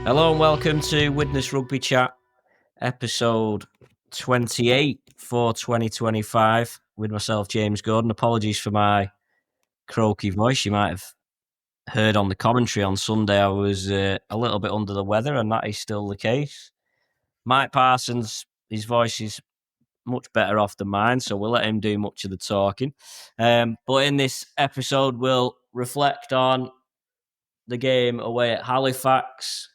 Hello and welcome to Widnes Rugby Chat, episode 28 for 2025 with myself, James Gordon. Apologies for my croaky voice. You might have heard on the commentary on Sunday I was a little bit under the weather, and that is still the case. Mike Parsons, his voice is much better off than mine, so we'll let him do much of the talking. But in this episode, we'll reflect on the game away at Halifax.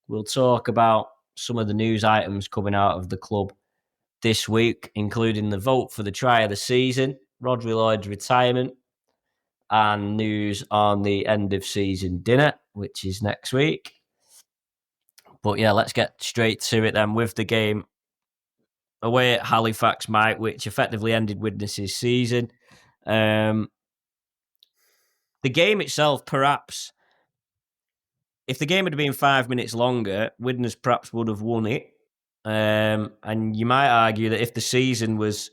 We'll talk about some of the news items coming out of the club this week, including the vote for the try of the season, Rodri Lloyd's retirement, and news on the end of season dinner, which is next week. But yeah, let's get straight to it then with the game away at Halifax, Mike, which effectively ended Widnes' season. The game itself, perhaps, if the game had been 5 minutes longer, Widnes perhaps would have won it. And you might argue that if the season was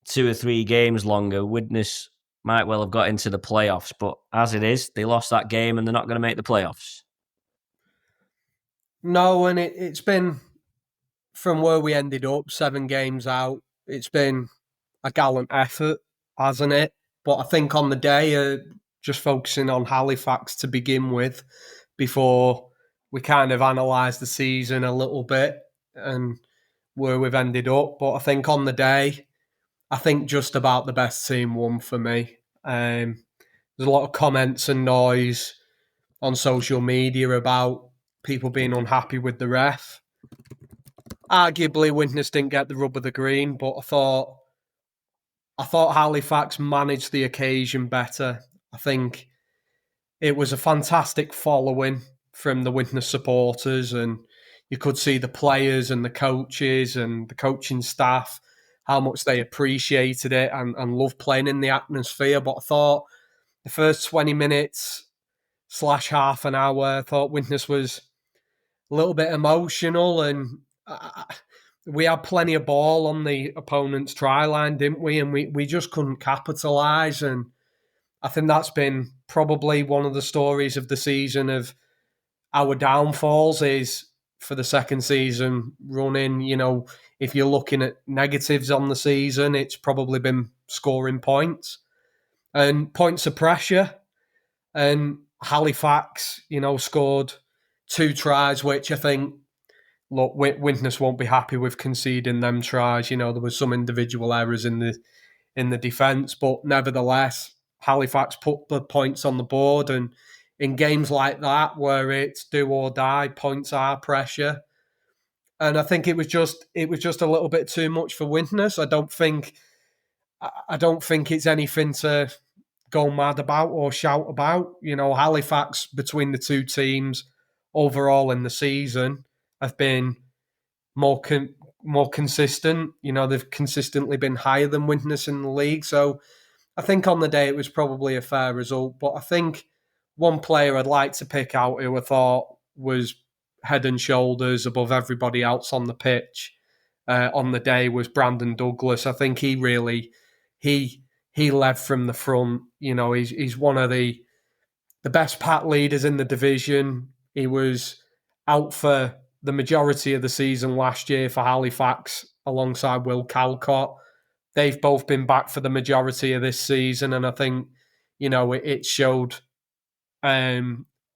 2 or 3 games longer, Widnes might well have got into the playoffs. But as it is, they lost that game and they're not going to make the playoffs. No, and it's been, from where we ended up, 7 games out, it's been a gallant effort, hasn't it? But I think on the day, just focusing on Halifax to begin with, before we kind of analyse the season a little bit and where we've ended up. But I think on the day, I think just about the best team won for me. There's a lot of comments and noise on social media about people being unhappy with the ref. Arguably, Widnes didn't get the rub of the green, but I thought Halifax managed the occasion better. I think it was a fantastic following from the Widnes supporters, and you could see the players and the coaches and the coaching staff, how much they appreciated it and loved playing in the atmosphere. But I thought the first 20 minutes / half an hour, I thought Widnes was a little bit emotional, and we had plenty of ball on the opponent's try line, didn't we? And we just couldn't capitalise. And I think that's been probably one of the stories of the season of our downfalls is for the second season running. You know, if you're looking at negatives on the season, it's probably been scoring points and points of pressure. And Halifax, scored 2 tries, which I think, look, Widnes won't be happy with conceding them tries. There was some individual errors in the defence, but nevertheless, Halifax put the points on the board, and in games like that where it's do or die, points are pressure. And I think it was just a little bit too much for Widnes. I don't think it's anything to go mad about or shout about. Halifax, between the two teams overall in the season, have been more consistent. They've consistently been higher than Widnes in the league. So I think on the day it was probably a fair result. But I think one player I'd like to pick out who I thought was head and shoulders above everybody else on the pitch on the day was Brandon Douglas. I think he led from the front. He's one of the best pack leaders in the division. He was out for the majority of the season last year for Halifax alongside Will Calcott. They've both been back for the majority of this season, and I think, it showed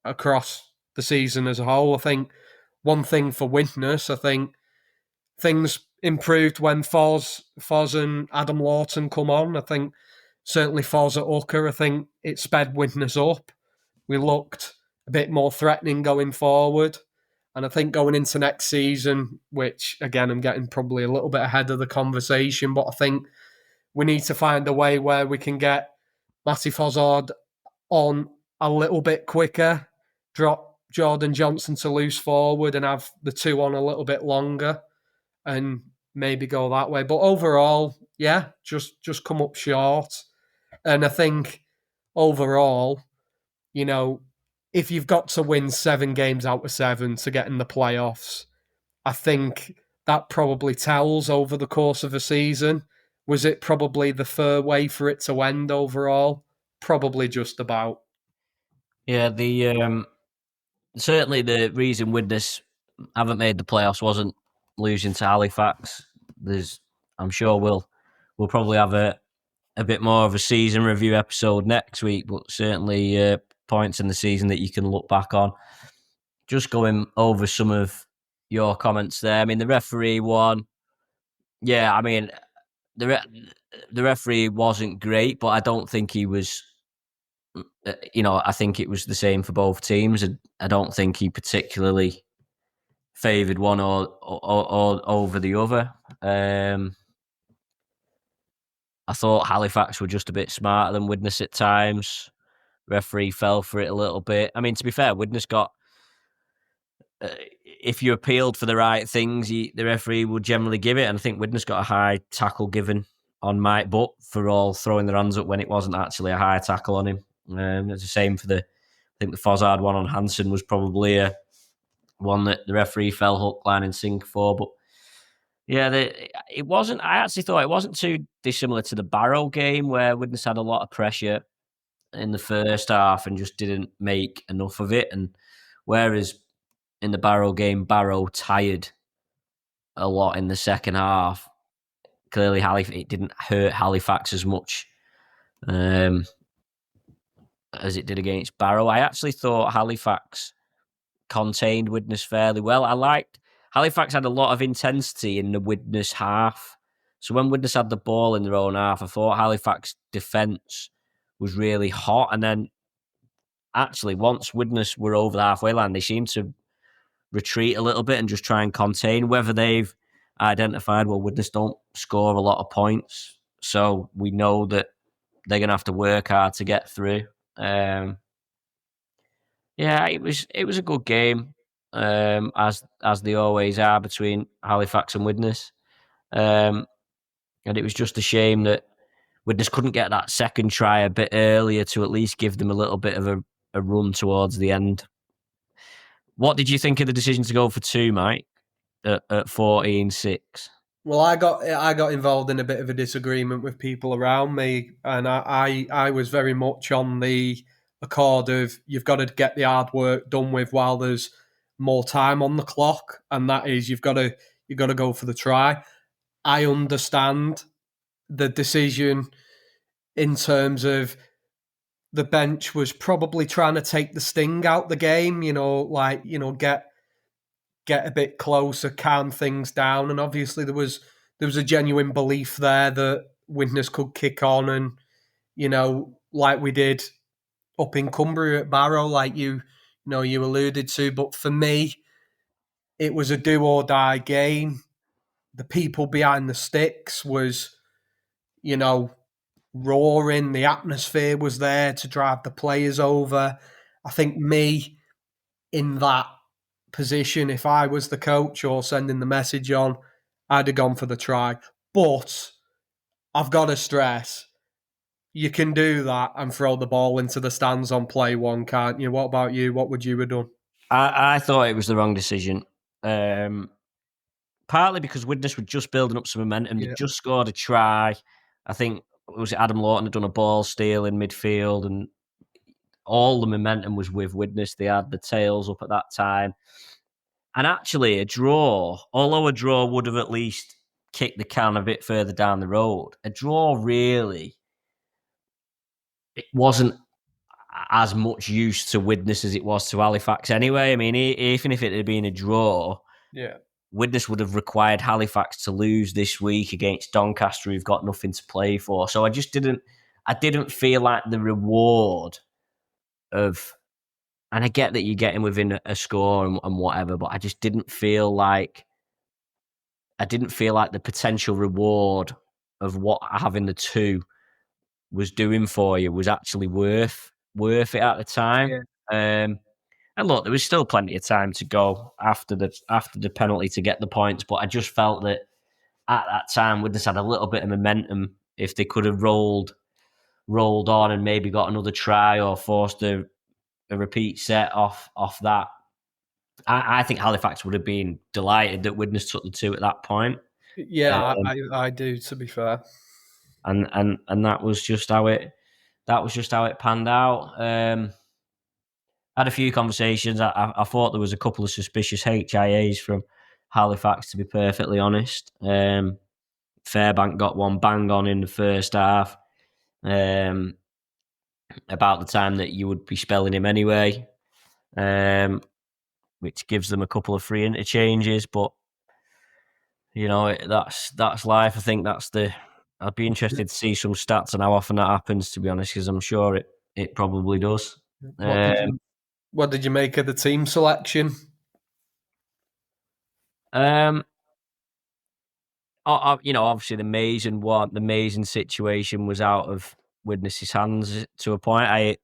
across the season as a whole. I think one thing for Widnes, I think things improved when Foz and Adam Lawton come on. I think certainly Foz at hooker, I think it sped Widnes up. We looked a bit more threatening going forward. And I think going into next season, which, again, I'm getting probably a little bit ahead of the conversation, but I think we need to find a way where we can get Matty Fozzard on a little bit quicker, drop Jordan Johnson to loose forward and have the two on a little bit longer and maybe go that way. But overall, yeah, just come up short. And I think overall, if you've got to win 7 games out of 7 to get in the playoffs, I think that probably tells over the course of a season. Was it probably the fair way for it to end overall? Probably just about. Yeah, the certainly the reason Widnes haven't made the playoffs wasn't losing to Halifax. I'm sure we'll probably have a bit more of a season review episode next week, but certainly points in the season that you can look back on. Just going over some of your comments there. I mean, the referee won. Yeah, I mean, the referee wasn't great, but I don't think he was. I think it was the same for both teams. I don't think he particularly favoured one or over the other. I thought Halifax were just a bit smarter than Widnes at times. Referee fell for it a little bit. I mean, to be fair, Widnes got. If you appealed for the right things, the referee would generally give it. And I think Widnes got a high tackle given on Mike Butt for all throwing their hands up when it wasn't actually a high tackle on him. It's the same for I think the Fozzard one on Hansen was probably one that the referee fell hook, line, and sink for. But yeah, it wasn't. I actually thought it wasn't too dissimilar to the Barrow game where Widnes had a lot of pressure in the first half and just didn't make enough of it. And whereas in the Barrow game, Barrow tired a lot in the second half. Clearly, it didn't hurt Halifax as much as it did against Barrow. I actually thought Halifax contained Widnes fairly well. I liked Halifax had a lot of intensity in the Widnes half. So when Widnes had the ball in their own half, I thought Halifax defence was really hot. And then actually, once Widnes were over the halfway line, they seemed to retreat a little bit and just try and contain. Whether they've identified, well, Widnes don't score a lot of points, so we know that they're going to have to work hard to get through. Yeah, it was a good game, as they always are between Halifax and Widnes, and it was just a shame that Widnes couldn't get that second try a bit earlier to at least give them a little bit of a run towards the end. What did you think of the decision to go for two, Mike, at 14-6? Well, I got involved in a bit of a disagreement with people around me, and I was very much on the accord of you've got to get the hard work done with while there's more time on the clock, and that is you've got to go for the try. I understand the decision in terms of the bench was probably trying to take the sting out the game, get a bit closer, calm things down, and obviously there was a genuine belief there that Widnes could kick on, and like we did up in Cumbria at Barrow, like you alluded to. But for me, it was a do or die game. The people behind the sticks was, roaring. The atmosphere was there to drive the players over. I think me in that position, if I was the coach or sending the message on, I'd have gone for the try. But I've got to stress, you can do that and throw the ball into the stands on play one, can't you? What about you? What would you have done? I thought it was the wrong decision. Partly because Widnes were just building up some momentum. They just scored a try. I think it was Adam Lawton had done a ball steal in midfield, and all the momentum was with Widnes. They had the tails up at that time. And actually, although a draw would have at least kicked the can a bit further down the road, a draw really, it wasn't as much use to Widnes as it was to Halifax anyway. I mean, even if it had been a draw, Widnes would have required Halifax to lose this week against Doncaster, who've got nothing to play for. So I didn't feel like the reward of, and I get that you're getting within a score and whatever, but I just didn't feel like the potential reward of what having the two was doing for you was actually worth it at the time. Yeah. And look, there was still plenty of time to go after the penalty to get the points, but I just felt that at that time Widnes had a little bit of momentum. If they could have rolled on and maybe got another try or forced a repeat set off that, I think Halifax would have been delighted that Widnes took the two at that point. Yeah, I do, to be fair. And that was just how it panned out. had a few conversations. I thought there was a couple of suspicious HIAs from Halifax, to be perfectly honest. Fairbank got one bang on in the first half, about the time that you would be spelling him anyway, which gives them a couple of free interchanges. But that's life. I think that's the. I'd be interested to see some stats on how often that happens, to be honest, because I'm sure it probably does. What did you make of the team selection? Obviously the amazing situation was out of Widnes' hands to a point. I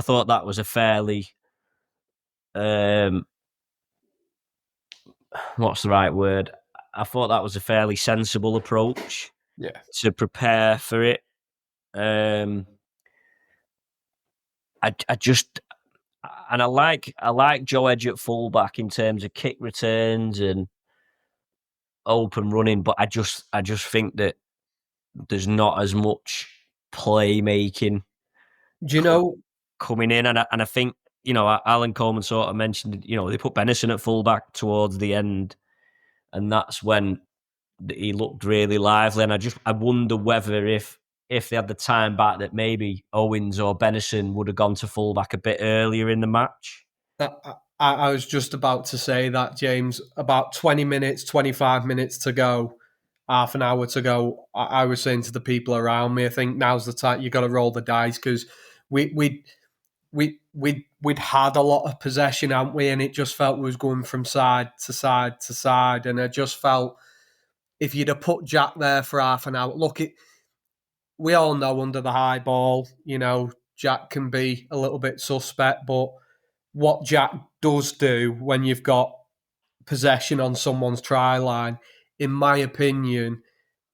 thought that was a fairly what's the right word? I thought that was a fairly sensible approach. Yeah. To prepare for it. I just and I like Joe Edge at fullback in terms of kick returns and open running, but I just think that there's not as much playmaking. Do you know coming in? And I think Alan Coleman sort of mentioned they put Benison at fullback towards the end, and that's when he looked really lively. And I wonder whether if they had the time back, that maybe Owens or Benison would have gone to fullback a bit earlier in the match. I was just about to say that, James. About 20 minutes, 25 minutes to go, half an hour to go. I was saying to the people around me, I think now's the time you got to roll the dice, because we'd had a lot of possession, hadn't we? And it just felt we was going from side to side to side. And I just felt if you'd have put Jack there for half an hour, we all know under the high ball, Jack can be a little bit suspect, but what Jack does do when you've got possession on someone's try line, in my opinion,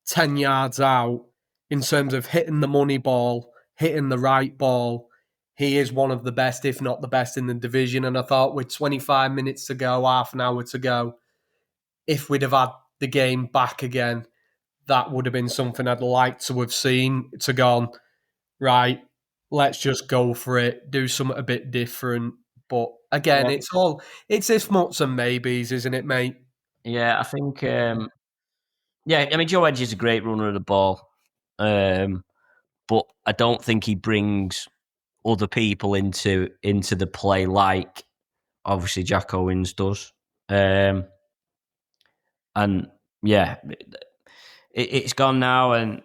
10 yards out, in terms of hitting the money ball, hitting the right ball, he is one of the best, if not the best, in the division. And I thought with 25 minutes to go, half an hour to go, if we'd have had the game back again, that would have been something I'd like to have seen, to gone, right, let's just go for it, do something a bit different. But again, it's if muts and maybes, isn't it, mate? Yeah, I think. Joe Edge is a great runner of the ball, but I don't think he brings other people into the play like obviously Jack Owens does. And yeah, it's gone now, and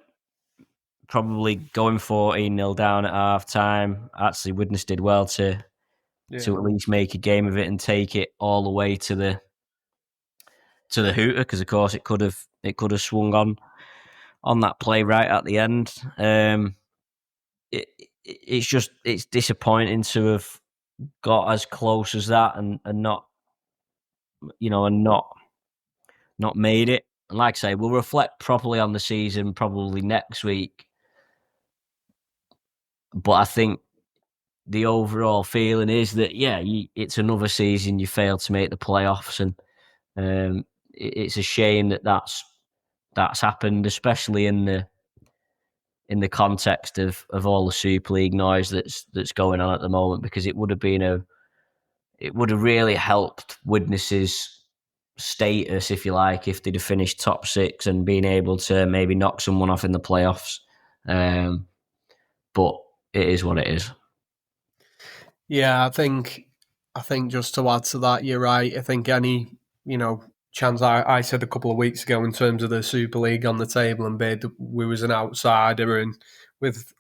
probably going 14-0 down at half time. Actually, Widnes did well to at least make a game of it and take it all the way to the hooter, because of course it could have swung on that play right at the end. It's disappointing to have got as close as that and not made it. And like I say, we'll reflect properly on the season probably next week. But I think the overall feeling is that it's another season you failed to make the playoffs, and it's a shame that that's happened, especially in the context of all the Super League noise that's going on at the moment, because it would have really helped Widnes's status, if you like, if they'd have finished top six and been able to maybe knock someone off in the playoffs. But it is what it is. Yeah, I think just to add to that, you're right. I think any, chance I said a couple of weeks ago in terms of the Super League on the table and bid, we was an outsider, and with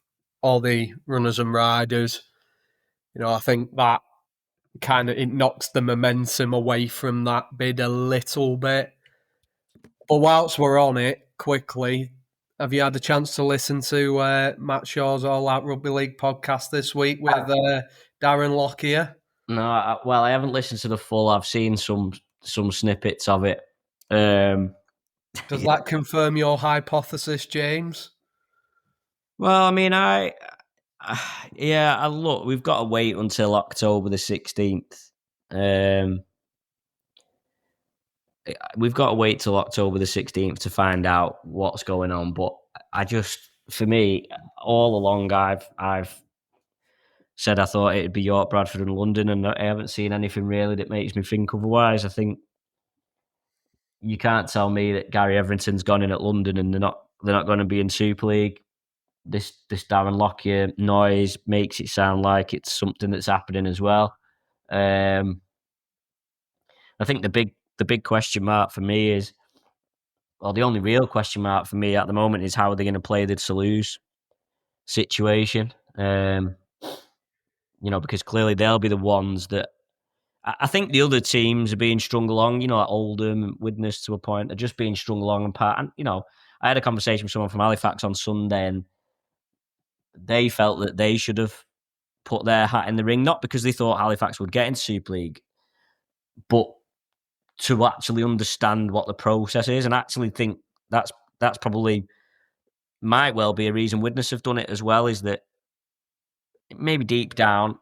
all the runners and riders, I think that kind of it knocks the momentum away from that bid a little bit. But whilst we're on it, quickly, have you had a chance to listen to Matt Shaw's All Out Rugby League podcast this week with Darren Lockyer? No, I haven't listened to the full. I've seen some snippets of it. Does that confirm your hypothesis, James? Well, I mean, look, we've got to wait until October the 16th. We've got to wait till October the 16th to find out what's going on. But for me, all along, I've said I thought it'd be York, Bradford, and London, and I haven't seen anything really that makes me think otherwise. I think you can't tell me that Gary Everington's gone in at London and they're not going to be in Super League. This Darren Lockyer noise makes it sound like it's something that's happening as well. I think the big question mark for me is, well, the only real question mark for me at the moment is how are they going to play the Toulouse situation? Because clearly they'll be the ones that I think the other teams are being strung along. Like Oldham, Widnes to a point, are just being strung along and part. And I had a conversation with someone from Halifax on Sunday, and they felt that they should have put their hat in the ring, not because they thought Halifax would get into Super League, but to actually understand what the process is, and actually think that's probably might well be a reason Widnes have done it as well. Is that maybe deep down,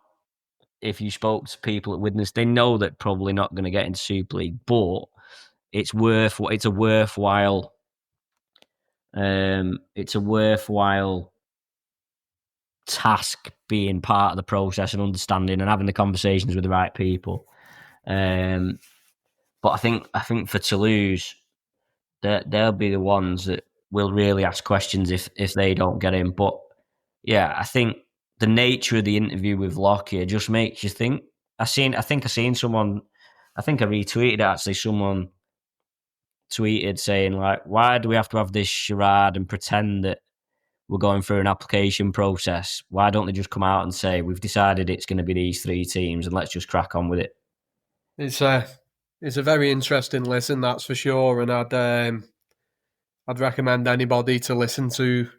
if you spoke to people at Widnes, they know that probably not going to get into Super League, but it's a worthwhile task being part of the process and understanding and having the conversations with the right people. But I think for Toulouse, they'll be the ones that will really ask questions if they don't get in. But yeah, I think the nature of the interview with Lockyer just makes you think. I think I seen someone. I think I retweeted it, actually. Someone tweeted saying, like, why do we have to have this charade and pretend that we're going through an application process? Why don't they just come out and say, we've decided it's going to be these three teams and let's just crack on with it? It's a very interesting listen, that's for sure, and I'd recommend anybody to listen to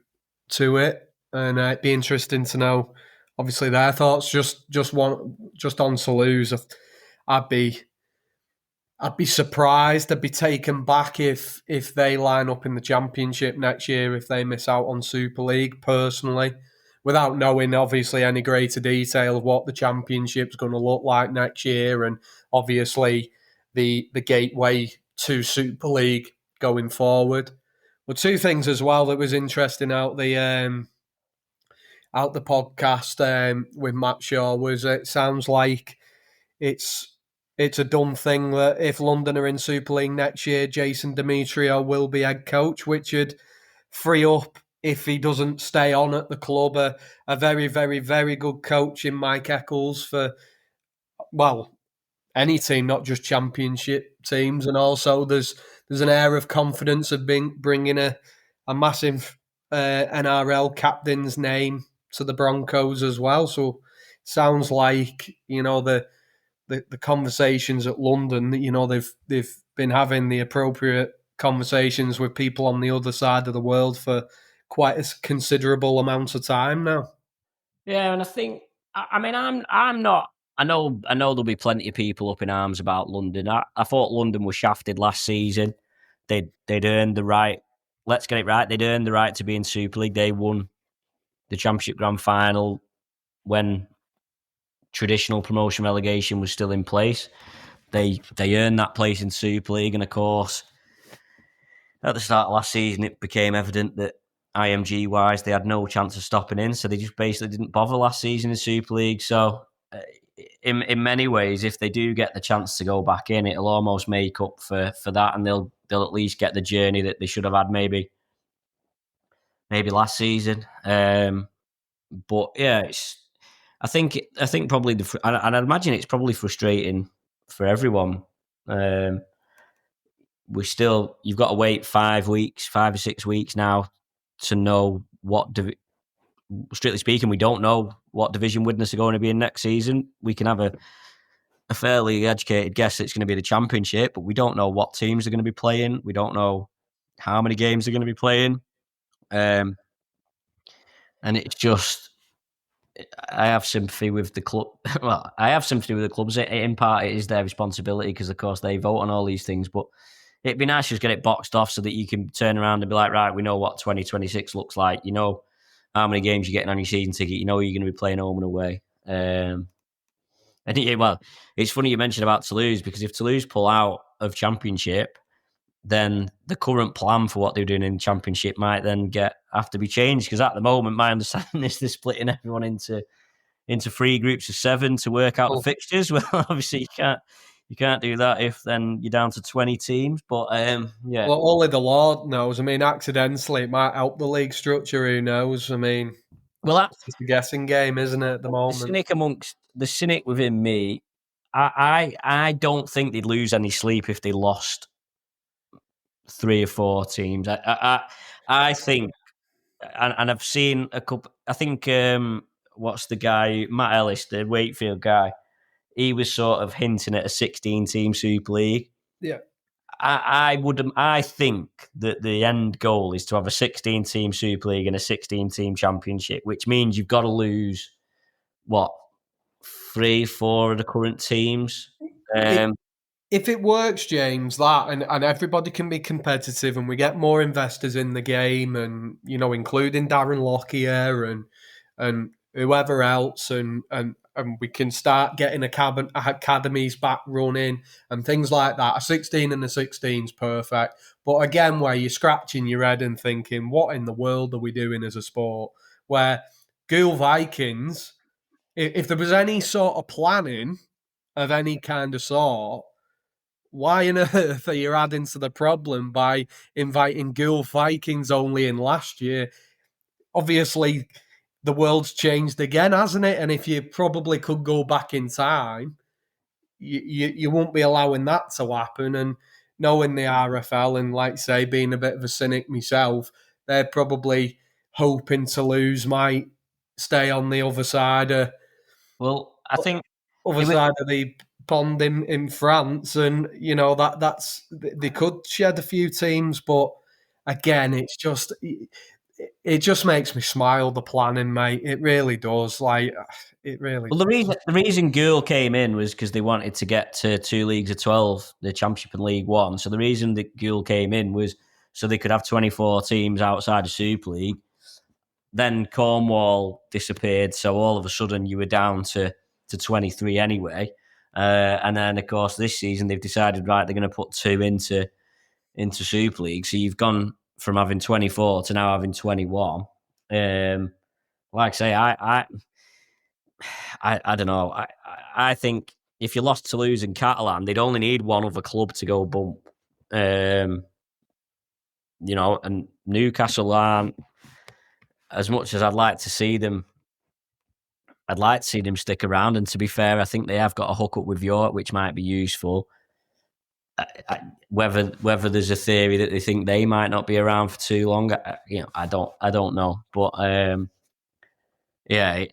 it, and it'd be interesting to know, obviously, their thoughts. Just on Toulouse, I'd be surprised. I'd be taken back if they line up in the Championship next year, if they miss out on Super League, personally, without knowing, obviously, any greater detail of what the Championship's going to look like next year, and obviously the gateway to Super League going forward. But two things as well that was interesting out the podcast with Matt Shaw was, it sounds like it's a done thing that if London are in Super League next year, Jason Demetrio will be head coach, which would free up, if he doesn't stay on at the club, a very, very, very good coach in Mike Eccles for, well, any team, not just Championship teams. And also there's an air of confidence of bringing a massive NRL captain's name to the Broncos as well. So sounds like, the conversations at London, they've been having the appropriate conversations with people on the other side of the world for quite a considerable amount of time now. Yeah, and I think, I'm not. I know there'll be plenty of people up in arms about London. I thought London was shafted last season. They'd earned the right. Let's get it right. They'd earned the right to be in Super League. They won the Championship Grand Final when traditional promotion relegation was still in place. They earned that place in Super League, and of course, at the start of last season, it became evident that IMG wise they had no chance of stopping in, so they just basically didn't bother last season in Super League. So, in many ways, if they do get the chance to go back in, it'll almost make up for that, and they'll at least get the journey that they should have had maybe last season. But yeah, I think probably and I imagine it's probably frustrating for everyone. You've got to wait 5 or 6 weeks now to know what. Strictly speaking, we don't know what division Widnes are going to be in next season. We can have a fairly educated guess it's going to be the Championship, but we don't know what teams are going to be playing. We don't know how many games they're going to be playing. And it's just, I have sympathy with the club. Well, I have sympathy with the clubs. In part, it is their responsibility because, of course, they vote on all these things. But it'd be nice to just get it boxed off so that you can turn around and be like, right, we know what 2026 looks like. You know how many games you're getting on your season ticket. You know you're going to be playing home and away. I think, well, it's funny you mentioned about Toulouse, because if Toulouse pull out of Championship, then the current plan for what they're doing in Championship might then have to be changed. Because at the moment, my understanding is they're splitting everyone into into 3 groups of 7 to work out the Well, fixtures. Well, obviously you can't do that if then you're down to 20 teams. But yeah, well, only the Lord knows. I mean, accidentally, it might help the league structure. Who knows? I mean, well, it's just a guessing game, isn't it, at the moment? the cynic within me, I don't think they'd lose any sleep if they lost 3 or 4 teams. I think, and I've seen a couple. I think what's the guy, Matt Ellis, the Wakefield guy. He was sort of hinting at a 16-team Super League. Yeah. I think that the end goal is to have a 16-team Super League and a 16-team Championship, which means you've got to lose what 3, 4 of the current teams. It, if it works, James, that and everybody can be competitive, and we get more investors in the game, and including Darren Lockyer and whoever else, and we can start getting academies back running and things like that. A 16 and a 16 is perfect, but again, where you're scratching your head and thinking, what in the world are we doing as a sport? Where Ghoul Vikings, if there was any sort of planning of any kind of sort, why on earth are you adding to the problem by inviting Ghoul Vikings only in last year? Obviously, the world's changed again, hasn't it? And if you probably could go back in time, you won't be allowing that to happen. And knowing the RFL and, like say, being a bit of a cynic myself, they're probably hoping to lose might stay on the other side of Well, I think other it was, side of the pond in France, and that's they could shed a few teams, but again, it just makes me smile, the planning, mate. It really does. Like, it really well, does. the reason Gould came in was because they wanted to get to 2 leagues of 12, the Championship and League One. So the reason that Gould came in was so they could have 24 teams outside of Super League. Then Cornwall disappeared, so all of a sudden you were down to 23 anyway. And then, of course, this season they've decided, right, they're going to put 2 into Super League. So you've gone from having 24 to now having 21. Like I say, I don't know. I think if you lost Toulouse and Catalan, they'd only need one other club to go bump. And Newcastle aren't, as much as I'd like to see them stick around. And to be fair, I think they have got a hook up with York, which might be useful. Whether there's a theory that they think they might not be around for too long, I don't know. But yeah,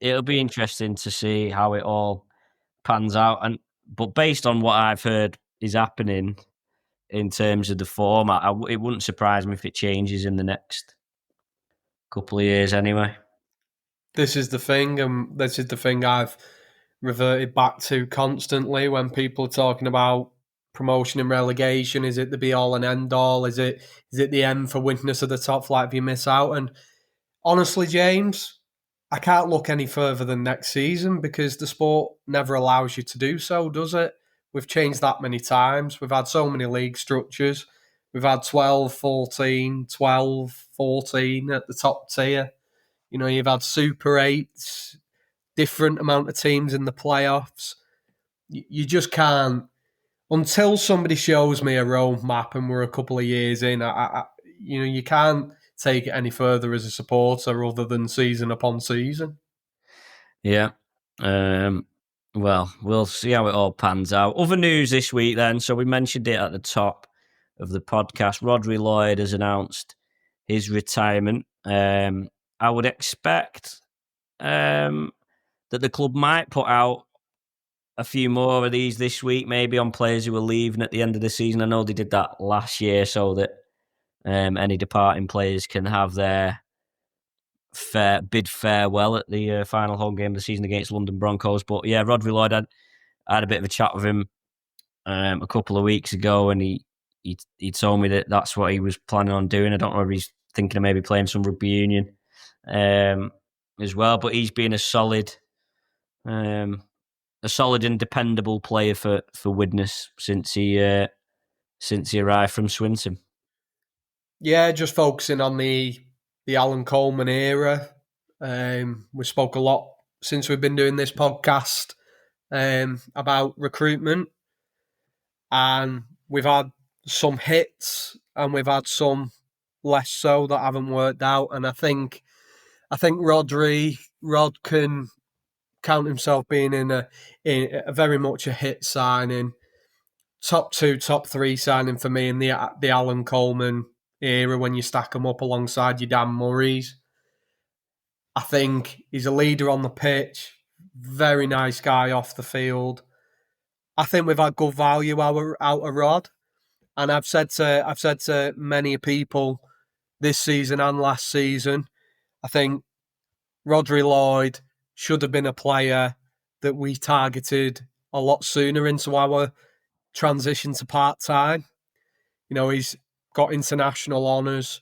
it'll be interesting to see how it all pans out. But based on what I've heard is happening in terms of the format, it wouldn't surprise me if it changes in the next couple of years anyway. This is the thing, and this is the thing I've reverted back to constantly when people are talking about promotion and relegation. Is it the be all and end all? Is it the end for Widnes of the top flight if you miss out? And honestly, James, I can't look any further than next season, because the sport never allows you to do so, does it? We've changed that many times. We've had so many league structures. We've had 12, 14, 12, 14 at the top tier. You've had Super 8s, different amount of teams in the playoffs. You just can't, until somebody shows me a roadmap and we're a couple of years in. You can't take it any further as a supporter other than season upon season. Yeah. Well, we'll see how it all pans out. Other news this week then. So we mentioned it at the top of the podcast. Rodri Lloyd has announced his retirement. I would expect that the club might put out a few more of these this week, maybe on players who are leaving at the end of the season. I know they did that last year so that any departing players can have their bid farewell at the final home game of the season against London Broncos. But yeah, Rodri Lloyd, I had a bit of a chat with him a couple of weeks ago, and he told me that that's what he was planning on doing. I don't know if he's thinking of maybe playing some rugby union as well, but he's been a solid and dependable player for Widnes since he arrived from Swinton. Yeah, just focusing on the Alan Coleman era. We spoke a lot since we've been doing this podcast about recruitment, and we've had some hits and we've had some less so that haven't worked out. And I think Rod can count himself being in a very much a hit signing, top two, top three signing for me in the Alan Coleman era when you stack them up alongside your Dan Murray's. I think he's a leader on the pitch, very nice guy off the field. I think we've had good value out of Rod, and I've said to many people this season and last season, I think Rodri Lloyd should have been a player that we targeted a lot sooner into our transition to part time. He's got international honours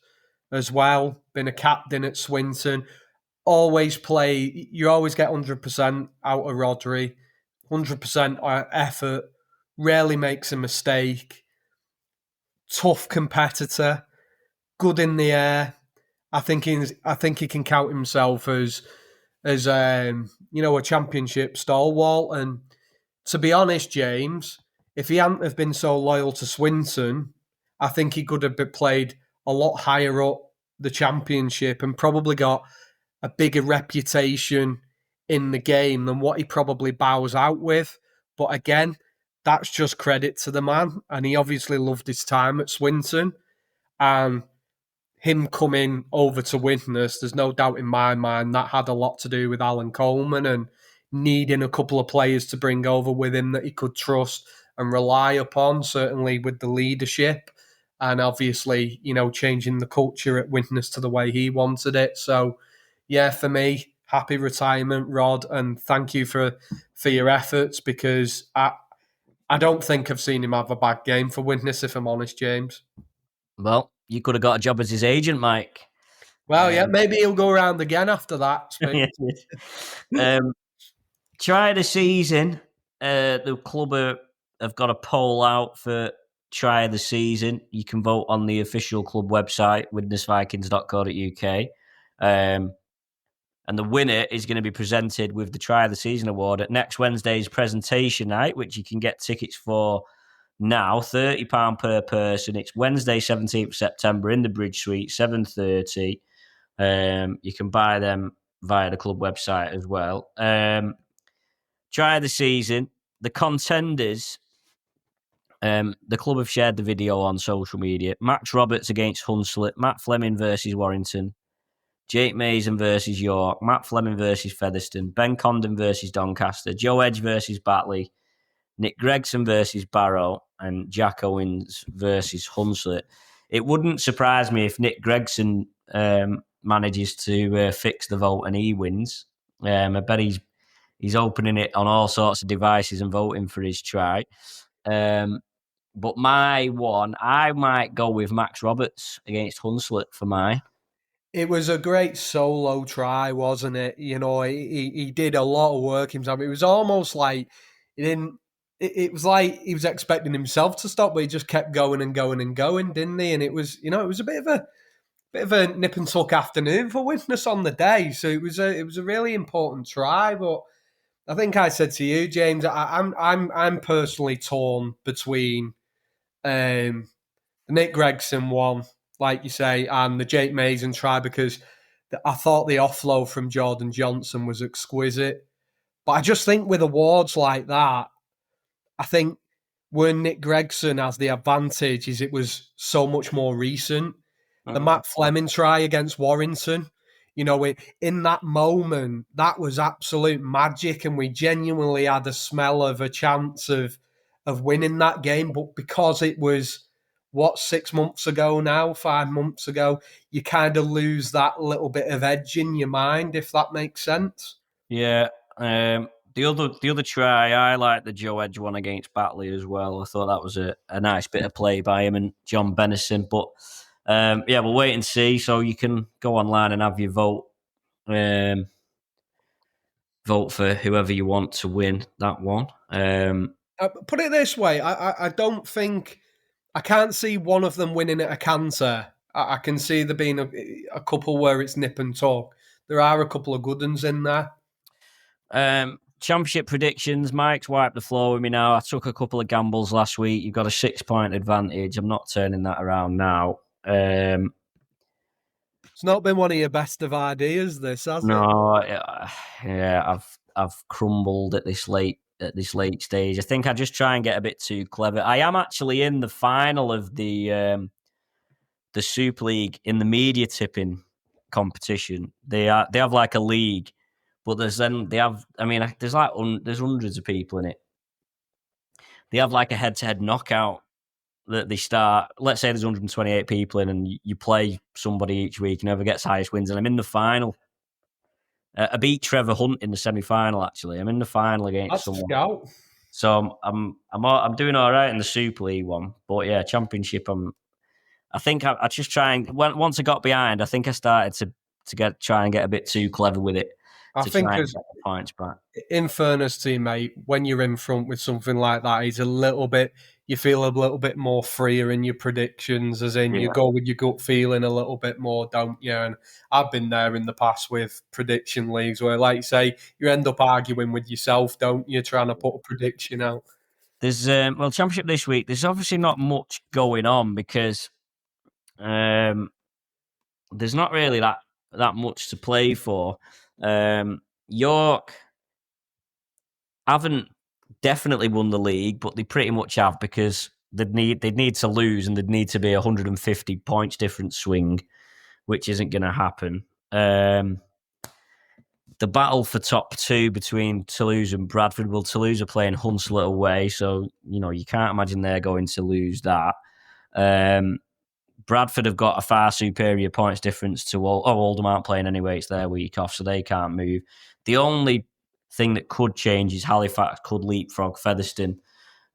as well, been a captain at Swinton, always play, you always get 100% out of Rodri, 100% effort, rarely makes a mistake, tough competitor, good in the air. I think he can count himself as a championship stalwart. And to be honest, James, if he hadn't have been so loyal to Swinton, I think he could have been played a lot higher up the championship and probably got a bigger reputation in the game than what he probably bows out with. But again, that's just credit to the man. And he obviously loved his time at Swinton. And him coming over to Widnes, there's no doubt in my mind that had a lot to do with Alan Coleman and needing a couple of players to bring over with him that he could trust and rely upon, certainly with the leadership. And obviously, changing the culture at Widnes to the way he wanted it. So, yeah, for me, happy retirement, Rod, and thank you for your efforts, because I don't think I've seen him have a bad game for Widnes, if I'm honest, James. Well, you could have got a job as his agent, Mike. Well, yeah, maybe he'll go around again after that. Try the season. The club have got a poll out for try the season. You can vote on the official club website, widnesvikings.co.uk. And the winner is going to be presented with the Try the Season award at next Wednesday's presentation night, which you can get tickets for now, £30 per person. It's Wednesday, 17th September in the Bridge Suite, 7:30. You can buy them via the club website as well. Try the season. The contenders, the club have shared the video on social media. Max Roberts against Hunslet, Matt Fleming versus Warrington, Jake Mason versus York, Matt Fleming versus Featherstone, Ben Condon versus Doncaster, Joe Edge versus Batley, Nick Gregson versus Barrow, and Jack Owens versus Hunslet. It wouldn't surprise me if Nick Gregson manages to fix the vote and he wins. I bet he's opening it on all sorts of devices and voting for his try. But my one, I might go with Max Roberts against Hunslet for mine. It was a great solo try, wasn't it? He did a lot of work himself. It was almost like he didn't. It was like he was expecting himself to stop, but he just kept going and going and going, didn't he? And it was a bit of a nip and tuck afternoon for Widnes on the day. So it was a really important try. But I think I said to you, James, I'm personally torn between the Nick Gregson one, like you say, and the Jake Mason try, because I thought the offload from Jordan Johnson was exquisite. But I just think with awards like that, I think where Nick Gregson has the advantage is it was so much more recent. The Matt Fleming try against Warrington, in that moment, that was absolute magic, and we genuinely had a smell of a chance of winning that game. But because it was 6 months ago now, 5 months ago, you kind of lose that little bit of edge in your mind, if that makes sense. Yeah. The other try, I like the Joe Edge one against Batley as well. I thought that was a nice bit of play by him and John Bennison. But we'll wait and see. So you can go online and have your vote. Vote for whoever you want to win that one. Put it this way, I don't think, I can't see one of them winning at a canter. I can see there being a couple where it's nip and tuck. there are a couple of good ones in there. Championship predictions. Mike's wiped the floor with me now. I took a couple of gambles last week. You've got a 6-point advantage. I'm not turning that around now. It's not been one of your best of ideas, this, has it? No, yeah, I've crumbled at this late stage. I think I just try and get a bit too clever. I am actually in the final of the Super League in the media tipping competition. They have like a league, but there's hundreds of people in it. They have like a head-to-head knockout that they start. Let's say there's 128 people in, and you play somebody each week, and whoever gets highest wins. And I'm in the final. I beat Trevor Hunt in the semi-final. Actually, I'm in the final against someone. Scout. So I'm doing all right in the Super League one, but yeah, Championship. I think I just try and once I got behind, I think I started to try and get a bit too clever with it I to think try and get the points back. In fairness to you, mate, when you're in front with something like that, you feel a little bit more freer in your predictions, as in you go with your gut feeling a little bit more, don't you? And I've been there in the past with prediction leagues where, like you say, you end up arguing with yourself, don't you, trying to put a prediction out. There's Championship this week. There's obviously not much going on because there's not really that much to play for. York haven't definitely won the league, but they pretty much have because they'd need to lose and they'd need to be 150 points difference swing, which isn't going to happen. The battle for top two between Toulouse and Bradford. Well, Toulouse are playing Hunslet away, so you can't imagine they're going to lose that. Bradford have got a far superior points difference to Oldham aren't playing anyway. It's their week off, so they can't move. The only thing that could change is Halifax could leapfrog Featherstone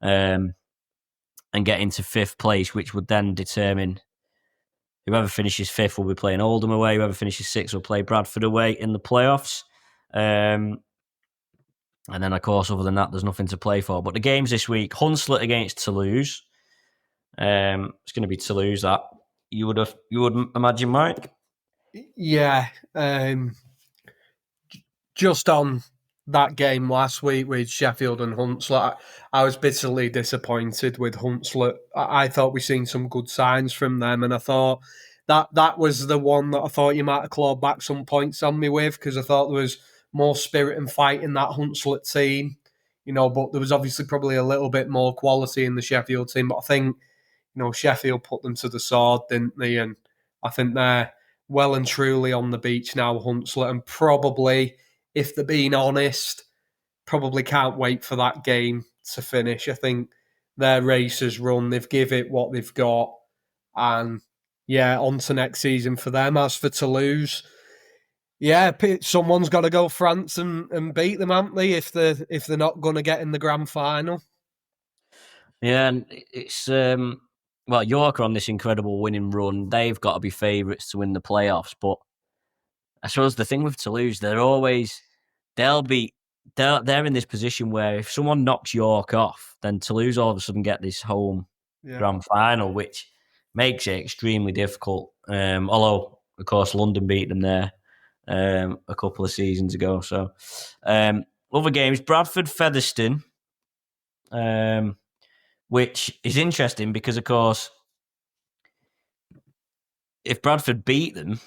and get into 5th place, which would then determine whoever finishes 5th will be playing Oldham away. Whoever finishes 6th will play Bradford away in the playoffs. And then, of course, other than that, there's nothing to play for. But the games this week, Hunslet against Toulouse. It's going to be Toulouse that you would imagine, Mike. Yeah, just on that game last week with Sheffield and Hunslet, I was bitterly disappointed with Hunslet. I thought we seen some good signs from them, and I thought that was the one that I thought you might have clawed back some points on me with, because I thought there was more spirit and fight in that Hunslet team, but there was obviously probably a little bit more quality in the Sheffield team. But I think, Sheffield put them to the sword, didn't they? And I think they're well and truly on the beach now, Hunslet, and probably, if they're being honest, probably can't wait for that game to finish. I think their race has run. They've give it what they've got. And yeah, on to next season for them. As for Toulouse, yeah, someone's got to go France and beat them, haven't they, if they're not going to get in the grand final. Yeah, and it's York are on this incredible winning run. They've got to be favourites to win the playoffs. But I suppose the thing with Toulouse, they're in this position where if someone knocks York off, then Toulouse all of a sudden get this home grand final, which makes it extremely difficult. Although, of course, London beat them there a couple of seasons ago. So, other games, Bradford Featherstone, which is interesting because, of course, if Bradford beat them,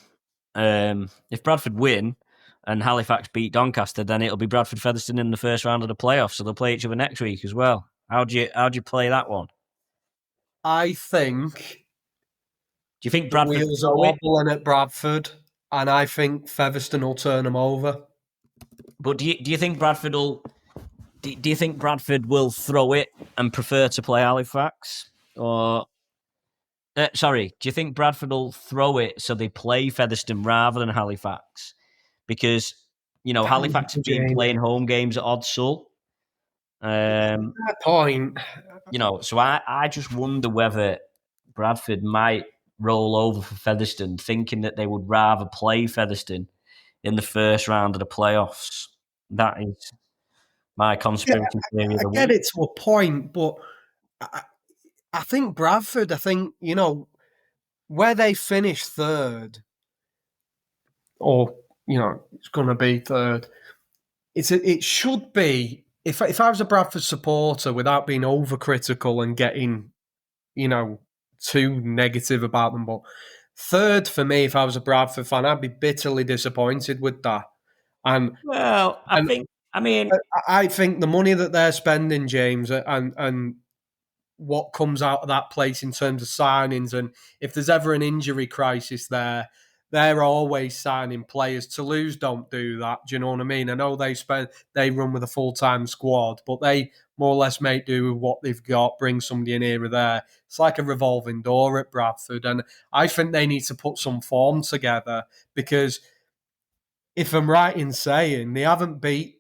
if Bradford win and Halifax beat Doncaster, then it'll be Bradford Featherstone in the first round of the playoffs. So they'll play each other next week as well. How do you play that one? I think. Do you think The Bradford wheels are wobbling at Bradford, and I think Featherstone will turn them over. But do you think Bradford will? Do you think Bradford will throw it and prefer to play Halifax? Or do you think Bradford will throw it so they play Featherstone rather than Halifax? Because Halifax have been playing home games at Odsal. That point. So I just wonder whether Bradford might roll over for Featherstone, thinking that they would rather play Featherstone in the first round of the playoffs. That is my conspiracy theory of the week. I get it to a point, but I think Bradford, where they finished third, or, it's going to be third. It should be if I was a Bradford supporter, without being overcritical and getting too negative about them, but third for me, if I was a Bradford fan, I'd be bitterly disappointed with that. And Well, and I mean, I think the money that they're spending, James, and what comes out of that place in terms of signings, and if there's ever an injury crisis there, they're always signing players. Toulouse don't do that. Do you know what I mean? I know they run with a full time squad, but they more or less make do with what they've got. Bring somebody in here or there. It's like a revolving door at Bradford, and I think they need to put some form together because if I'm right in saying they haven't beat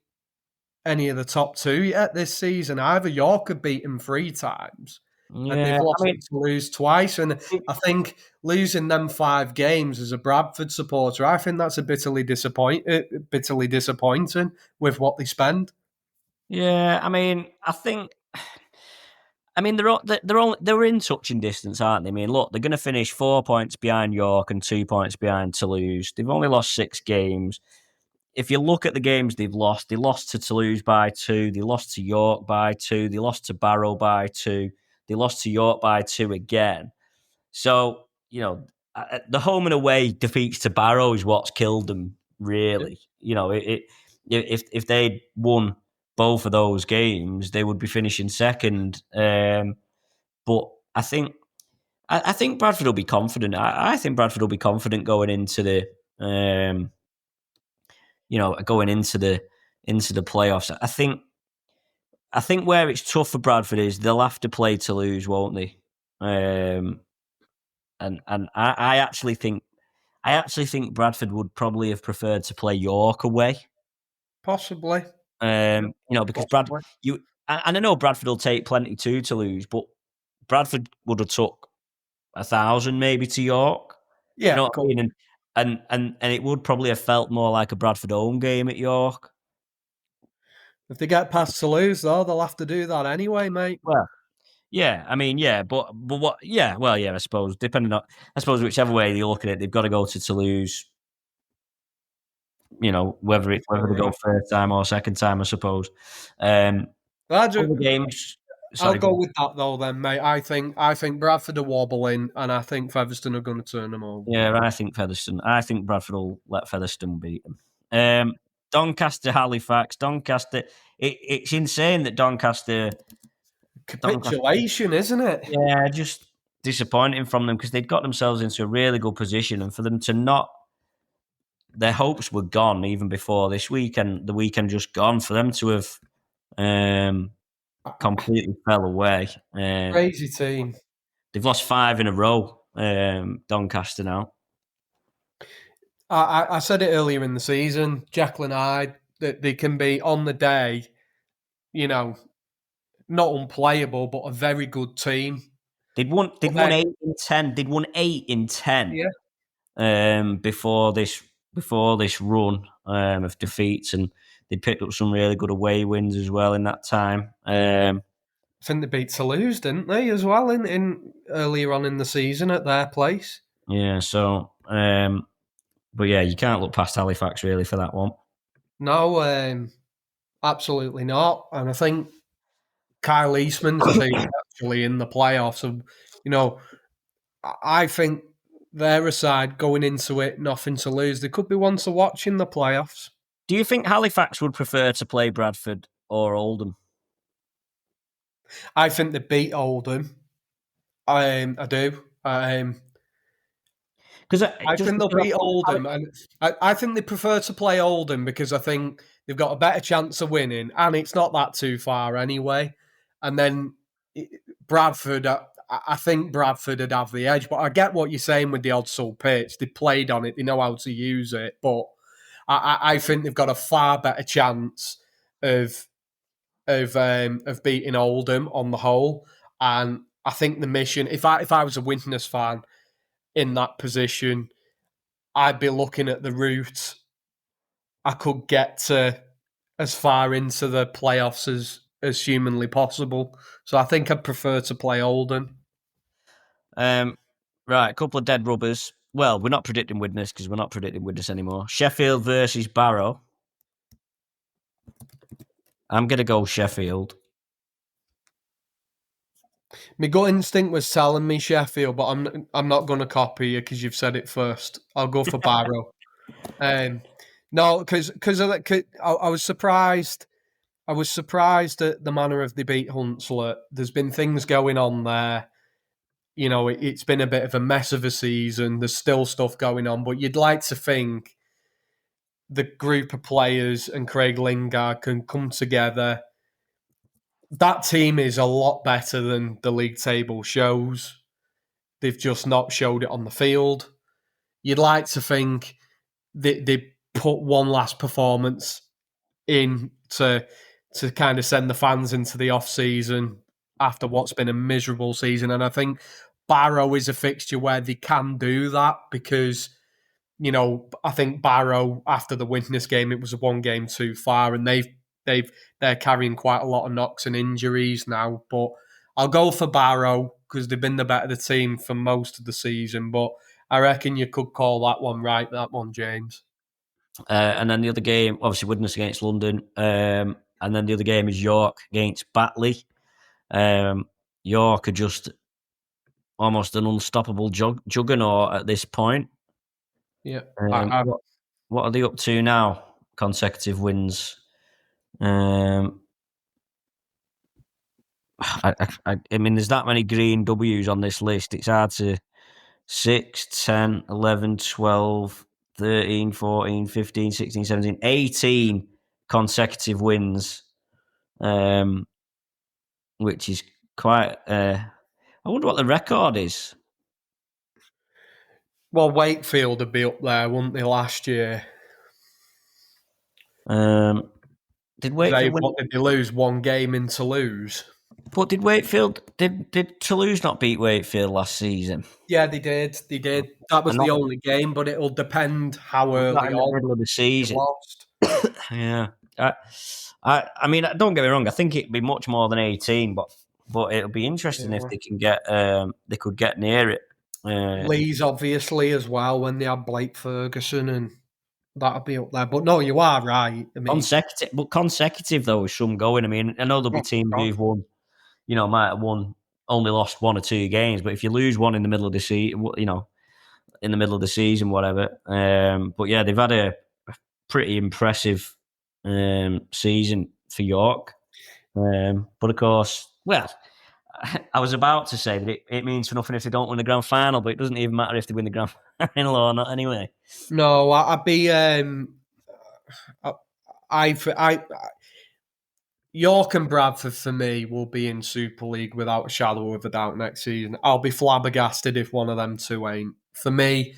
any of the top two yet this season either. York have beaten 3 times and they've yeah, I lost mean, to Toulouse twice. And I think losing them 5 games as a Bradford supporter, I think that's a bitterly disappointing with what they spend. yeah, I mean, I mean, they're in touching distance, aren't they? I mean, look, they're going to finish 4 points behind York and 2 points behind Toulouse. They've only lost 6 games. If you look at the games they've lost, they lost to Toulouse by 2, they lost to York by 2, they lost to Barrow by 2, they lost to York by 2 again. So, the home and away defeats to Barrow is what's killed them, really. If they'd won both of those games, they would be finishing second. But I think Bradford will be confident. I think Bradford will be confident going into the going into the playoffs. I think where it's tough for Bradford is they'll have to play Toulouse, won't they? And I actually think Bradford would probably have preferred to play York away. Possibly. Because Possibly. I know Bradford will take plenty to Toulouse, but Bradford would have took 1,000 maybe to York. You Yeah, know what I mean? And it would probably have felt more like a Bradford home game at York. if they get past Toulouse, though, they'll have to do that anyway, mate. Well, yeah, I mean, yeah, but what? Yeah, well, yeah, I suppose I suppose whichever way you look at it, they've got to go to Toulouse. Whether they go first time or second time, I suppose. Other games. I'll Sorry, go go on. with that though, then, mate. I think Bradford are wobbling, and I think Featherstone are going to turn them over. Yeah, I think Bradford will let Featherstone beat them. Doncaster, Halifax, Doncaster. It's insane that Doncaster. Capitulation, isn't it? Yeah, just disappointing from them because they'd got themselves into a really good position, and for them to not, their hopes were gone even before this weekend. The weekend just gone for them to have completely fell away. Crazy team. They've lost 5 in a row. Doncaster now. I said it earlier in the season, Jekyll and Hyde, that they can be on the day, you know, not unplayable, but a very good team. They'd won But 8 in 10. They'd won 8 in 10 yeah, before this run of defeats, and they'd picked up some really good away wins as well in that time. I think they beat Toulouse, didn't they, as well, in earlier on in the season at their place? Yeah, so but yeah, you can't look past Halifax really for that one. No, absolutely not. And I think Kyle Eastman's team actually in the playoffs. And, I think they're a side going into it, nothing to lose. They could be one to watch in the playoffs. Do you think Halifax would prefer to play Bradford or Oldham? I think they beat Oldham. I do. Because I think they'll beat Oldham, and I think they prefer to play Oldham because I think they've got a better chance of winning, and it's not that too far anyway. And then Bradford, I think Bradford would have the edge, but I get what you're saying with the Odsal pitch. They played on it, they know how to use it, but I think they've got a far better chance of of beating Oldham on the whole. And I think the mission, if I was a Widnes fan in that position, I'd be looking at the route I could get to as far into the playoffs as humanly possible. So I think I'd prefer to play Oldham. Right, a couple of dead rubbers. Well, we're not predicting Widnes because we're not predicting Widnes anymore. Sheffield versus Barrow. I'm going to go Sheffield. My gut instinct was telling me Sheffield, but I'm not going to copy you because you've said it first. I'll go for Barrow. No, because I was surprised. I was surprised at the manner of they beat Hunslet. There's been things going on there. You know, it's been a bit of a mess of a season. There's still stuff going on, but you'd like to think the group of players and Craig Lingard can come together. That team is a lot better than the league table shows. They've just not showed it on the field. You'd like to think they put one last performance in to kind of send the fans into the off season after what's been a miserable season. And I think Barrow is a fixture where they can do that because, you know, I think Barrow after the Widnes game, it was a one game too far, and they're carrying quite a lot of knocks and injuries now. But I'll go for Barrow because they've been the better team for most of the season. But I reckon you could call that one right, that one, James. And then the other game, obviously, Widnes against London. And then the other game is York against Batley. York are just almost an unstoppable juggernaut at this point. Yeah. What are they up to now? Consecutive wins. I mean, there's that many green W's on this list. It's hard to 6, 10, 11, 12, 13, 14, 15, 16, 17, 18 consecutive wins, which is quite... I wonder what the record is. Well, Wakefield would be up there, wouldn't they, last year? Did Wakefield win? What did they lose? One game in Toulouse. But did Wakefield... Did Toulouse not beat Wakefield last season? Yeah, they did. They did. That was the only game, but it'll depend how early in on the middle of the season. Lost. Yeah. I mean, don't get me wrong. I think it'd be much more than 18, but it'll be interesting if they can get they could get near it. Leeds obviously as well when they had Blake Ferguson, and that'll be up there. But no, you are right. I mean, consecutive though is some going. I mean, I know there'll be teams who've won, you know, might have only lost 1 or 2 games, but if you lose one in the middle of the season, you know, in the middle of the season, whatever. But yeah, they've had a pretty impressive season for York. But of course, well, I was about to say that it means for nothing if they don't win the grand final, but it doesn't even matter if they win the grand final or not anyway. No, I'd be York and Bradford for me will be in Super League without a shadow of a doubt next season. I'll be flabbergasted if one of them two ain't. For me,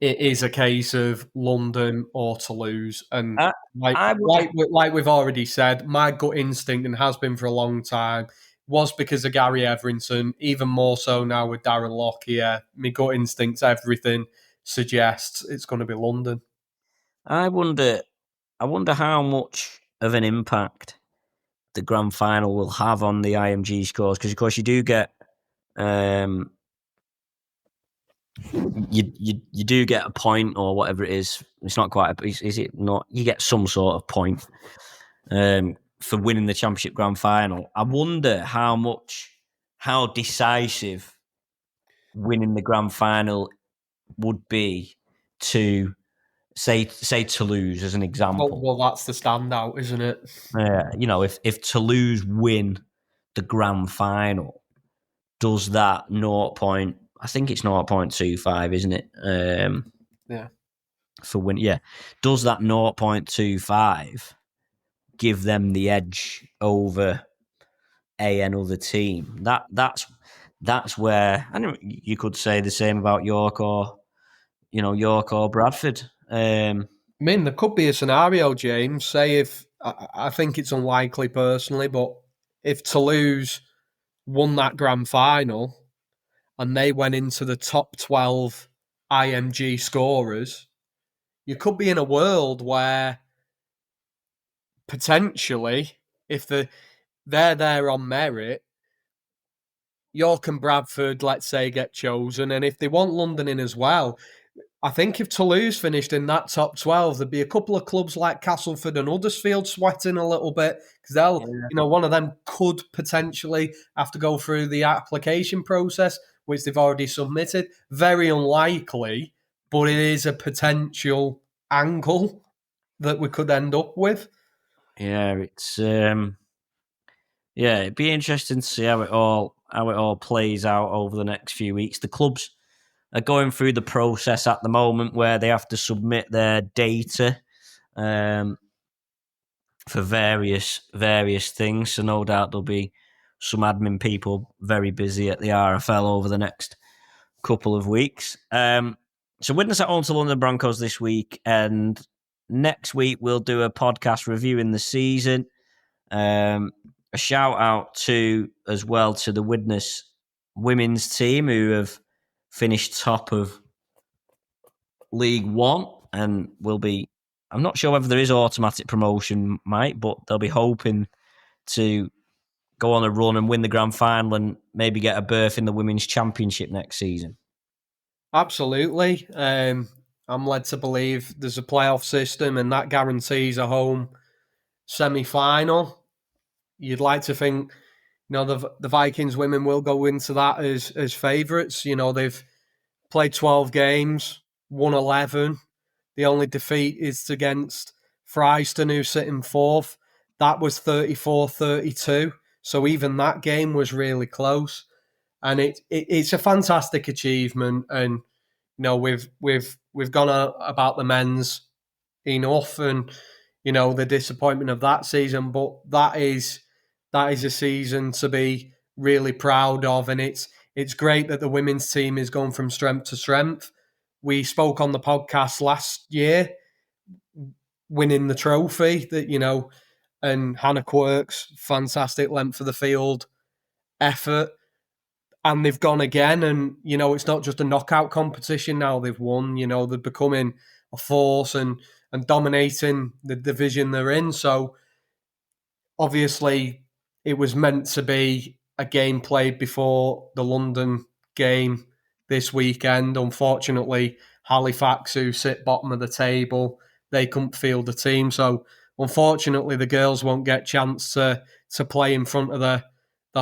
it is a case of London or Toulouse, and like we've already said, my gut instinct, and has been for a long time, was because of Gary Everington. Even more so now with Darren Lockyer. My gut instincts, everything suggests it's going to be London. I wonder how much of an impact the grand final will have on the IMG scores, because of course you do get you do get a point or whatever it is. It's not quite is it not? You get some sort of point for winning the championship grand final. I wonder how decisive winning the grand final would be to say Toulouse as an example. Well, that's the standout, isn't it? You know, if Toulouse win the grand final, does that 0. I think it's 0.25, isn't it? Yeah. For win, yeah. Does that 0.25 give them the edge over another team? That's where, I know you could say the same about York or Bradford. I mean, there could be a scenario, James. Say if I think it's unlikely personally, but if Toulouse won that grand final and they went into the top 12 IMG scorers, you could be in a world where potentially, if they're there on merit, York and Bradford, let's say, get chosen, and if they want London in as well, I think if Toulouse finished in that top 12, there'd be a couple of clubs like Castleford and Huddersfield sweating a little bit because they'll, Yeah. one of them could potentially have to go through the application process, which they've already submitted. Very unlikely, but it is a potential angle that we could end up with. Yeah, it's it'd be interesting to see how it all plays out over the next few weeks. The clubs are going through the process at the moment where they have to submit their data for various things. So no doubt there'll be some admin people very busy at the RFL over the next couple of weeks. So Widnes at home to London Broncos this week, and next week we'll do a podcast reviewing the season. A shout out to the Widnes women's team who have finished top of League One and will be. I'm not sure whether there is automatic promotion, Mike, but they'll be hoping to go on a run and win the grand final and maybe get a berth in the women's championship next season. Absolutely. I'm led to believe there's a playoff system and that guarantees a home semi-final. You'd like to think, the Vikings women will go into that as favourites. They've played 12 games, won 11. The only defeat is against Fryston, who's sitting fourth. That was 34-32. So even that game was really close. And it's a fantastic achievement. And we've gone about the men's enough, and the disappointment of that season. But that is a season to be really proud of, and it's great that the women's team is going from strength to strength. We spoke on the podcast last year, winning the trophy and Hannah Quirk's fantastic length of the field effort. And they've gone again, and it's not just a knockout competition now. They've won. They're becoming a force and dominating the division they're in. So obviously, it was meant to be a game played before the London game this weekend. Unfortunately, Halifax, who sit bottom of the table, they couldn't field the team. So unfortunately, the girls won't get a chance to play in front of the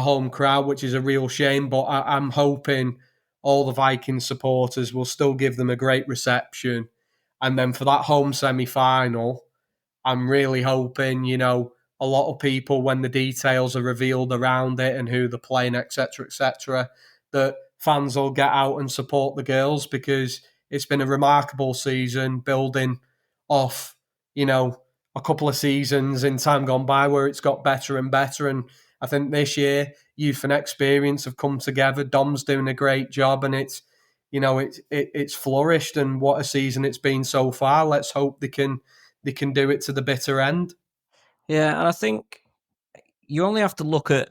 home crowd, which is a real shame. But I'm hoping all the Vikings supporters will still give them a great reception. And then for that home semi-final, I'm really hoping, a lot of people, when the details are revealed around it and who they're playing, etc., that fans will get out and support the girls, because it's been a remarkable season building off, a couple of seasons in time gone by where it's got better and better. And I think this year, youth and experience have come together. Dom's doing a great job, and it's flourished. And what a season it's been so far. Let's hope they can do it to the bitter end. Yeah, and I think you only have to look at,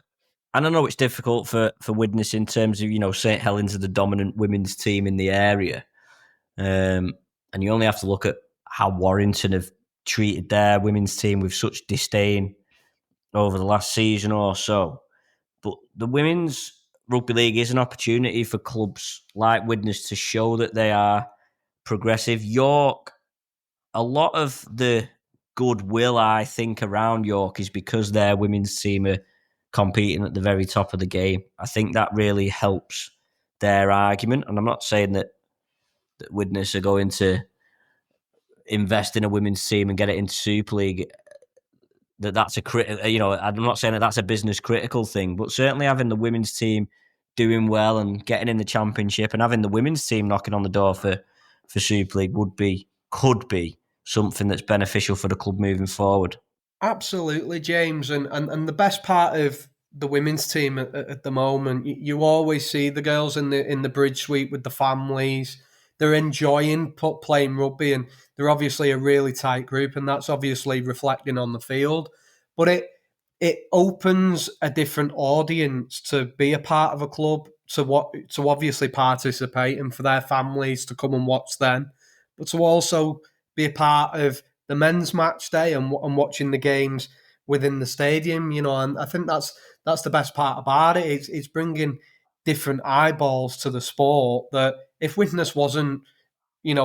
and I know it's difficult for Widnes in terms of, St. Helens are the dominant women's team in the area. And you only have to look at how Warrington have treated their women's team with such disdain over the last season or so. But the women's rugby league is an opportunity for clubs like Widnes to show that they are progressive. York, a lot of the goodwill, I think, around York is because their women's team are competing at the very top of the game. I think that really helps their argument. And I'm not saying that Widnes are going to invest in a women's team and get it into Super League. That's a critical. I'm not saying that that's a business critical thing, but certainly having the women's team doing well and getting in the championship and having the women's team knocking on the door for Super League could be something that's beneficial for the club moving forward. Absolutely, James. And the best part of the women's team at the moment, you always see the girls in the bridge suite with the families. They're enjoying playing rugby, and they're obviously a really tight group, and that's obviously reflecting on the field. But it opens a different audience to be a part of a club, to obviously participate, and for their families to come and watch them, but to also be a part of the men's match day and watching the games within the stadium. And I think that's the best part about it. It's bringing different eyeballs to the sport that if Widnes wasn't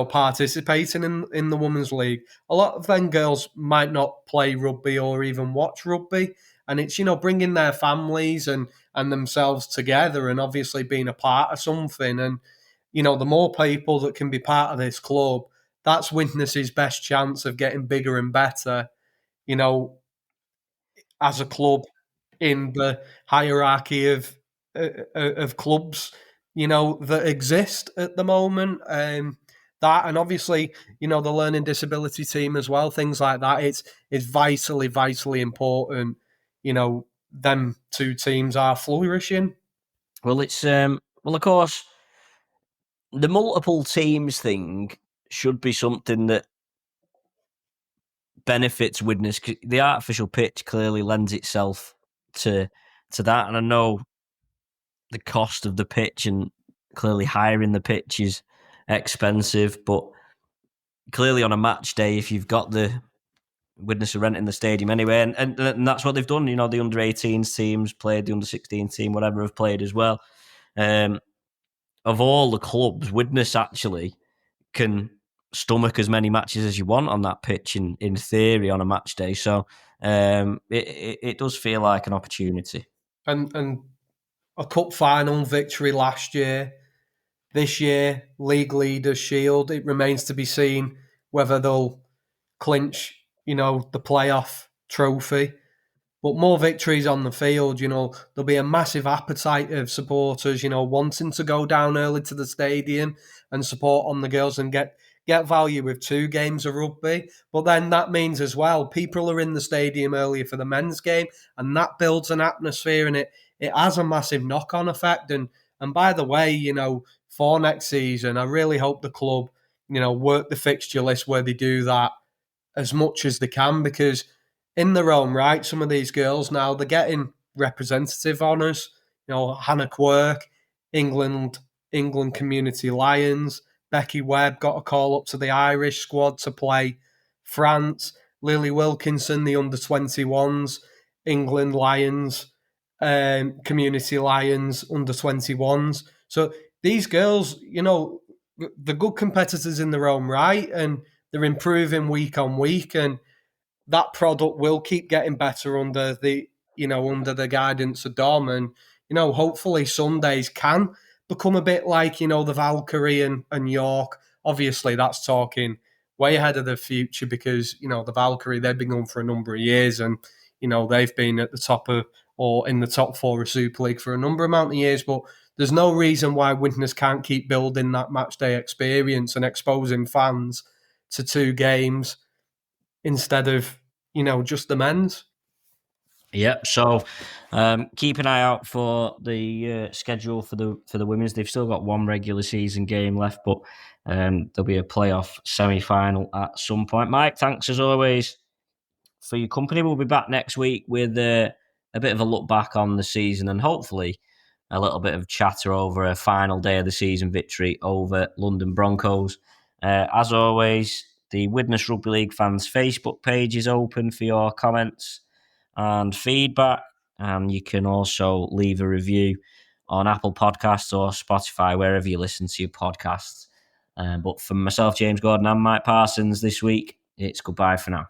participating in the women's league. A lot of them girls might not play rugby or even watch rugby, and it's bringing their families and themselves together, and obviously being a part of something. And the more people that can be part of this club, that's Widnes's best chance of getting bigger and better. As a club in the hierarchy of clubs, that exist at the moment. That, and obviously, the learning disability team as well, things like that. It's vitally important. Them two teams are flourishing. Well, it's of course, the multiple teams thing should be something that benefits Widnes. The artificial pitch clearly lends itself to that, and I know the cost of the pitch and clearly hiring the pitch is expensive, but clearly on a match day, if you've got the Widnes are renting the stadium anyway, and that's what they've done. The under 18s teams played, the under 16 team, whatever, have played as well. Of all the clubs, Widnes actually can stomach as many matches as you want on that pitch in theory on a match day. So it does feel like an opportunity. And a cup final victory last year. This year, League Leaders Shield. It remains to be seen whether they'll clinch, the playoff trophy. But more victories on the field, there'll be a massive appetite of supporters, wanting to go down early to the stadium and support on the girls and get value with 2 games of rugby. But then that means as well, people are in the stadium earlier for the men's game, and that builds an atmosphere, and it has a massive knock-on effect. And by the way, for next season, I really hope the club, work the fixture list where they do that as much as they can, because in their own right, some of these girls now, they're getting representative honours. Hannah Quirk, England Community Lions. Becky Webb got a call up to the Irish squad to play France. Lily Wilkinson, the under-21s, England Lions, Community Lions, under-21s. So these girls, they're good competitors in their own right, and they're improving week on week, and that product will keep getting better under the guidance of Dom, and hopefully Sundays can become a bit like the Valkyrie and York. Obviously, that's talking way ahead of the future, because the Valkyrie, they've been going for a number of years, and they've been at the top of, or in the top 4 of Super League for a number amount of years. But there's no reason why Widnes can't keep building that match day experience and exposing fans to 2 games instead of just the men's. Yep. So keep an eye out for the schedule for the women's. They've still got 1 regular season game left, but there'll be a playoff semi-final at some point. Mike, thanks as always for your company. We'll be back next week with a bit of a look back on the season, and hopefully a little bit of chatter over a final day of the season victory over London Broncos. As always, the Widnes Rugby League fans Facebook page is open for your comments and feedback, and you can also leave a review on Apple Podcasts or Spotify, wherever you listen to your podcasts. But from myself, James Gordon, and Mike Parsons this week, it's goodbye for now.